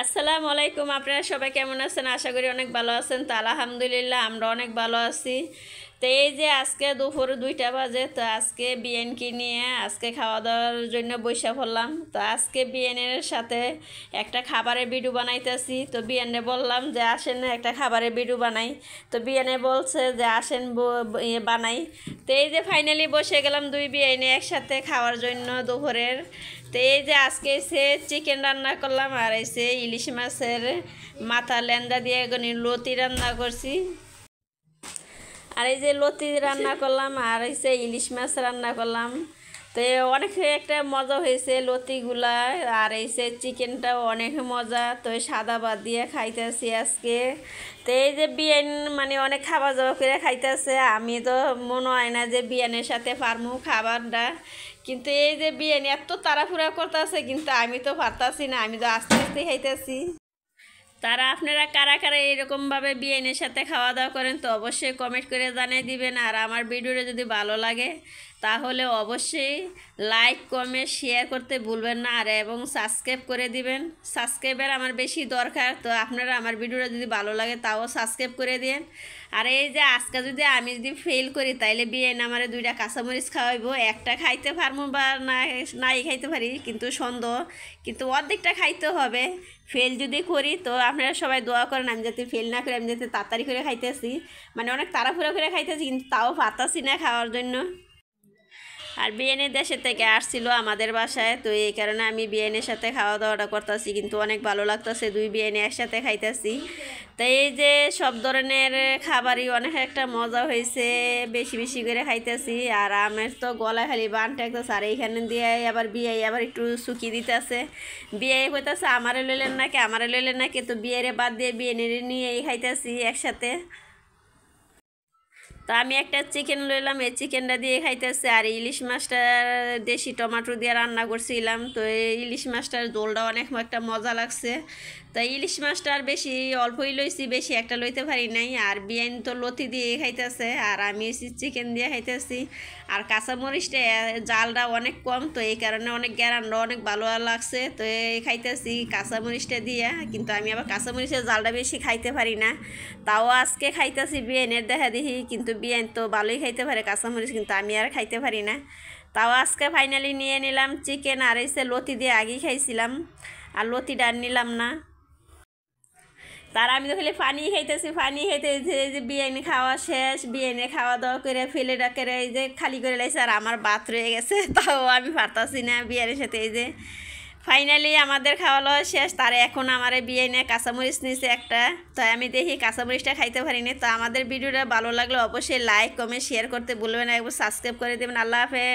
আসসালামু আলাইকুম। আপনারা সবাই কেমন আছেন? আশা করি অনেক ভালো আছেন। তো আলহামদুলিল্লাহ আমরা অনেক ভালো আছি। তো এই যে আজকে দুপুর 2টা বাজে, তো আজকে বিএনকে নিয়ে আজকে খাওয়া দাওয়ার জন্য বসে পড়লাম। তো আজকে বিএনের সাথে একটা খাবারের ভিডিও বানাইতেছি। তো বিএনে বললাম যে আসেন একটা খাবারের ভিডিও বানাই। তো বিএনে বলছে যে আসেন বানাই। তো এই যে ফাইনালি বসে গেলাম দুই বিএনে একসাথে খাওয়ার জন্য দুপুরের। তো এই যে আজকে এসে চিকেন রান্না করলাম, আর এসে ইলিশ মাছের মাথা লেন্দা দিয়ে লতি রান্না করছি। আর এই যে লতি রান্না করলাম, আর এসে ইলিশ মাছ রান্না করলাম। তো অনেক একটা মজা হয়েছে লতিগুলা, আর এসে চিকেনটাও অনেক মজা। তো সাদা ভাত দিয়ে খাইতেছি আজকে। তো এই যে বিয়ান মানে অনেক খাবার দাবার করে খাইতেছে। আমি তো মনে হয় না যে বিয়ানের সাথে পারমু খাবারটা, কিন্তু এই যে বিয়ান এত তাড়াহুড়া করতেছে, কিন্তু আমি তো পারতাছি না, আমি তো আস্তে আস্তে খাইতেছি। তারা আপনারা কারা কারা এরকমভাবে বিয়ানের সাথে খাওয়া দাওয়া করেন তো অবশ্যই কমেন্ট করে জানিয়ে দিবেন। আর আমার ভিডিওটা যদি ভালো লাগে তাহলে অবশ্যই লাইক কমেন্ট শেয়ার করতে ভুলবেন না, আর এবং সাবস্ক্রাইব করে দিবেন। সাবস্ক্রাইবার আমার বেশি দরকার, তো আপনারা আমার ভিডিওটা যদি ভালো লাগে তাও সাবস্ক্রাইব করে দিন। আর এই যে আজকে যদি আমি ফেল করি তাইলে বিয়ান আমার 2টা কাঁচামরিচ খাওয়াইবো। একটা খাইতে পারবো বা নাই খাইতে পারি, কিন্তু সন্দেহ, কিন্তু অর্ধেকটা খাইতে হবে। ফেল যদি করি তো আপনারা সবাই দোয়া করেন আমি যাতে ফেল না করি, আমি যাতে তাড়াতাড়ি করে খাইতেছি, মানে অনেক তাড়াহুড়া করে খাইতেছি, কিন্তু তাও পারতাছি না খাওয়ার জন্য। আর বিএনএ দেশের থেকে আসছিল আমাদের বাসায়, তো এই কারণে আমি বিএনএর সাথে খাওয়া দাওয়াটা করতেছি, কিন্তু অনেক ভালো লাগতেছে দুই বিএনএ একসাথে খাইতেছি। তো এই যে সব ধরনের খাবারই অনেক একটা মজা হয়েছে, বেশি বেশি করে খাইতেছি। আর আমার তো গলায় খালি বান ঠেকতেছে, আর এইখানে দিয়ে আবার বিয়াই আবার একটু শুকিয়ে দিতেছে। বিয়াই হইতেছে আমারে লইলেন নাকি, আমারে লইলেন নাকি, তো বিয়েরে বাদ দিয়ে বিএনএর নিয়ে খাইতেছি একসাথে। তো আমি একটা চিকেন লইলাম, এই চিকেনটা দিয়ে খাইতেছে। আর ইলিশ মাছটা দেশি টমেটো দিয়ে রান্না করছিলাম, তো এই ইলিশ মাছটার ঝোলটা অনেক একটা মজা লাগছে। তো ইলিশ মাছটা আর বেশি অল্পই লইছি, বেশি একটা লইতে পারি নাই। আর বিয়ান তো লতি দিয়ে খাইতেছে, আর আমি চিকেন দিয়ে খাইতেছি। আর কাঁচামরিচটা জালটা অনেক কম, তো এই কারণে অনেক গ্যারান্ডা অনেক ভালো লাগছে। তো এই খাইতেছি কাঁচামরিচটা দিয়ে, কিন্তু আমি আবার কাঁচামরিচের জালটা বেশি খাইতে পারি না, তাও আজকে খাইতেছি বিয়ানের দেখা দেখি। কিন্তু বিয়ান তো ভালোই খাইতে পারে কাঁচামরিচ, কিন্তু আমি আর খাইতে পারি না। তাও আজকে ফাইনালি নিয়ে নিলাম চিকেন, আর এসে লতি দিয়ে আগেই খাইছিলাম, আর লতিটা আর নিলাম না। তার আমি তো খালি পানি খাইতেছি, পানি খাইতেছি। এই যে বিরিয়ানি খাওয়া শেষ, বিরিয়ানি খাওয়া দাওয়া করে ফেলে ডাকে এই যে খালি করে লাইছে, আর আমার ভাত রয়ে গেছে, তাও আমি পারতাছি না বিরিয়ানির সাথে। এই যে ফাইনালি আমাদের খাওয়া দাওয়া শেষ। তারা এখন আমার বিরিয়ানি কাঁচামরিচ নিয়েছে একটা, তাই আমি দেখি কাঁচামরিচটা খাইতে পারিনি। তো আমাদের ভিডিওটা ভালো লাগলে অবশ্যই লাইক কমেন্ট শেয়ার করতে ভুলবেন না, একবার সাবস্ক্রাইব করে দেবেন। আল্লাহ হাফেজ।